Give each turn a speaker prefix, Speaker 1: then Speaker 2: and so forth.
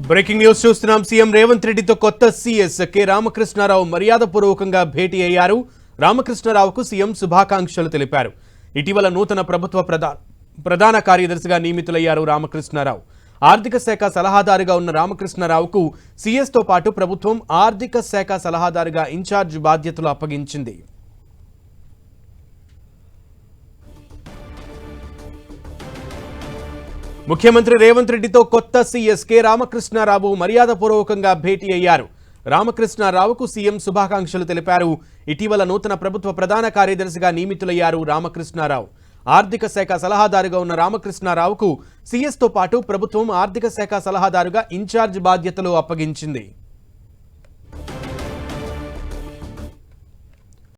Speaker 1: Breaking news చూస్తున్నాం. CM Revanth రెడ్డితో కొత్త సీఎస్ కె రామకృష్ణారావు మర్యాదపూర్వకంగా భేటీ అయ్యారు. రామకృష్ణారావుకు సీఎం శుభాకాంక్షలు తెలిపారు. ఇటీవల నూతన ప్రభుత్వ ప్రధాన కార్యదర్శిగా నియమితులయ్యారు రామకృష్ణారావు. ఆర్థిక శాఖ సలహాదారుగా ఉన్న రామకృష్ణారావుకు సీఎస్తో పాటు ప్రభుత్వం ఆర్థిక శాఖ సలహాదారుగా ఇన్ఛార్జ్ బాధ్యతలు అప్పగించింది. ముఖ్యమంత్రి రేవంత్ రెడ్డితో కొత్త సీఎస్ కె రామకృష్ణారావు మర్యాదపూర్వకంగా భేటీ అయ్యారు. రామకృష్ణారావుకు సీఎం శుభాకాంక్షలు తెలిపారు. ఇటీవల నూతన ప్రభుత్వ ప్రధాన కార్యదర్శిగా నియమితులయ్యారు రామకృష్ణారావు. ఆర్థిక శాఖ సలహాదారుగా ఉన్న రామకృష్ణారావుకు సీఎస్తో పాటు ప్రభుత్వం ఆర్థిక శాఖ సలహాదారుగా ఇన్ఛార్జ్ బాధ్యతలు అప్పగించింది.